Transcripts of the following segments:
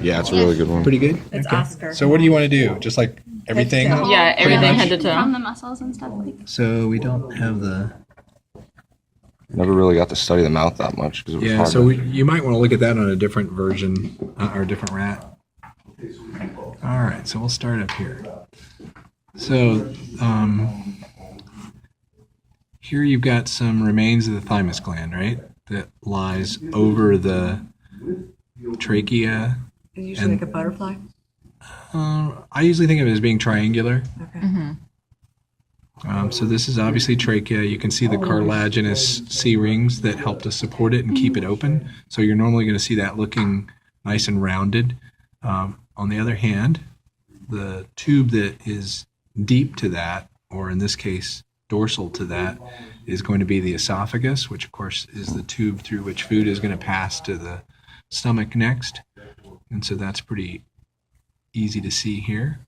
Yeah, it's a really good one. Pretty good? It's Okay. Oscar. So what do you want to do? Just like everything? toe. Yeah, everything head to From toe. the muscles and stuff like that. So we don't have the... Never really got to study the mouth that much because it was Yeah, hard. so you might want to look at that on a different version or a different rat. All right, so we'll start up here. So here you've got some remains of the thymus gland, right? That lies over the trachea. Is it usually like a butterfly? I usually think of it as being triangular. Okay. So this is obviously trachea. You can see the cartilaginous C-rings that help to support it and keep it open. So you're normally going to see that looking nice and rounded. On the other hand, the tube that is deep to that, or in this case, dorsal to that, is going to be the esophagus, which of course is the tube through which food is going to pass to the stomach next. And so that's pretty easy to see here.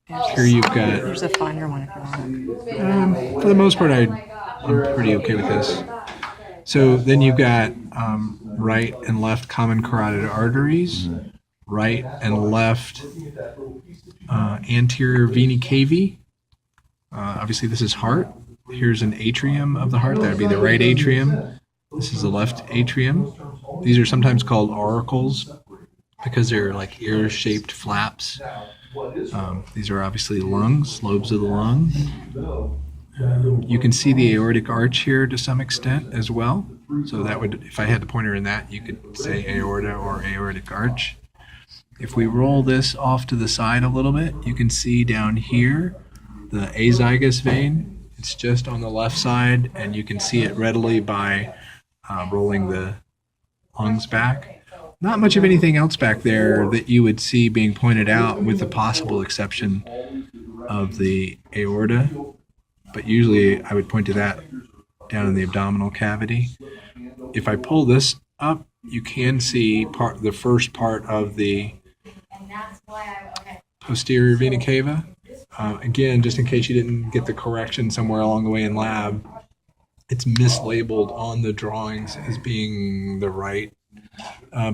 Here you've got, There's a finer one if you want. for the most part, I'm pretty okay with this. So then you've got right and left common carotid arteries, right and left anterior vena cava. Obviously, this is heart. Here's an atrium of the heart. That would be the right atrium. This is the left atrium. These are sometimes called auricles because they're like ear-shaped flaps. These are obviously lungs, lobes of the lung. You can see the aortic arch here to some extent as well. So that would, if I had the pointer in that, you could say aorta or aortic arch. If we roll this off to the side a little bit, you can see down here the azygous vein. It's just on the left side, and you can see it readily by rolling the lungs back. Not much of anything else back there that you would see being pointed out, with the possible exception of the aorta. But usually I would point to that down in the abdominal cavity. If I pull this up, you can see the first part of the posterior vena cava. Again, just in case you didn't get the correction somewhere along the way in lab, it's mislabeled on the drawings as being the right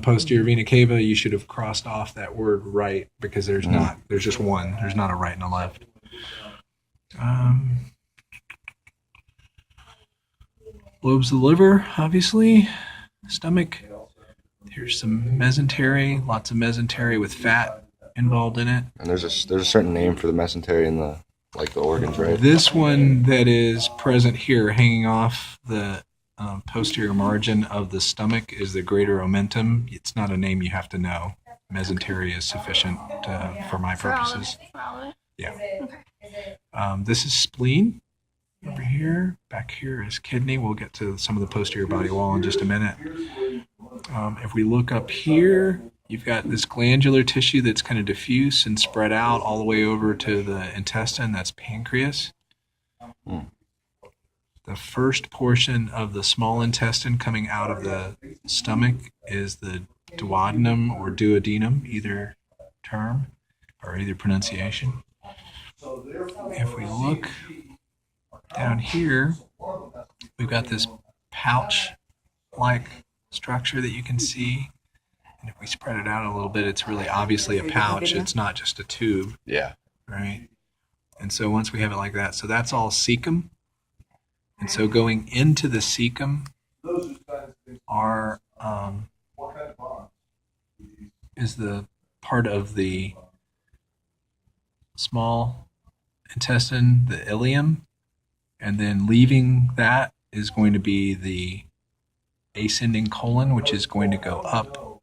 posterior vena cava. You should have crossed off that word right because there's not. There's just one. There's not a right and a left. Lobes of the liver, obviously. Stomach. Here's some mesentery. Lots of mesentery with fat involved in it. And there's a certain name for the mesentery and the organs, right? This one that is present here, hanging off the posterior margin of the stomach, is the greater omentum. It's not a name you have to know. Mesentery is sufficient for my purposes. Yeah. This is spleen over here. Back here is kidney. We'll get to some of the posterior body wall in just a minute. If we look up here, you've got this glandular tissue that's kind of diffuse and spread out all the way over to the intestine. That's pancreas. The first portion of the small intestine coming out of the stomach is the duodenum or duodenum, either term or either pronunciation. If we look down here, we've got this pouch-like structure that you can see. And if we spread it out a little bit, it's really obviously a pouch. It's not just a tube. Yeah. Right? And so once we have it like that, so that's all cecum. And so going into the cecum are is the part of the small intestine, the ileum, and then leaving that is going to be the ascending colon, which is going to go up,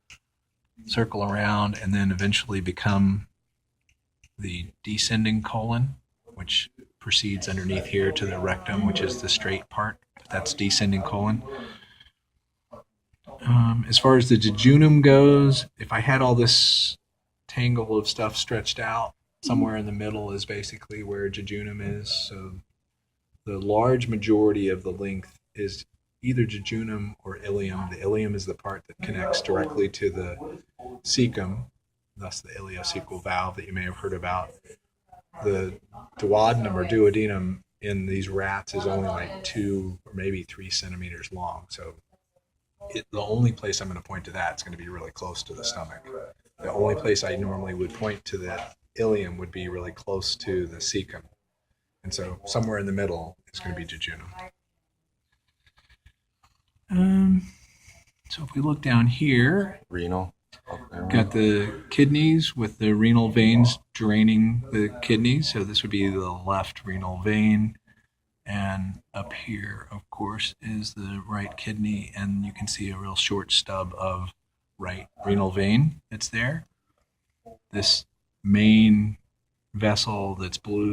circle around, and then eventually become the descending colon, which proceeds underneath here to the rectum, which is the straight part. That's descending colon. As far as the jejunum goes, if I had all this tangle of stuff stretched out, somewhere in the middle is basically where jejunum is. So the large majority of the length is either jejunum or ileum. The ileum is the part that connects directly to the cecum, thus the ileocecal valve that you may have heard about. The duodenum or duodenum in these rats is only like 2 or maybe 3 centimeters long. So the only place I'm going to point to that is going to be really close to the stomach. the only place I normally would point to the ilium would be really close to the cecum. And so somewhere in the middle is going to be jejunum. So if we look down here, Renal. Up there. got the kidneys with the renal veins draining the kidneys. So this would be the left renal vein. And up here, of course, is the right kidney. And you can see a real short stub of right renal vein that's there. This main vessel that's blue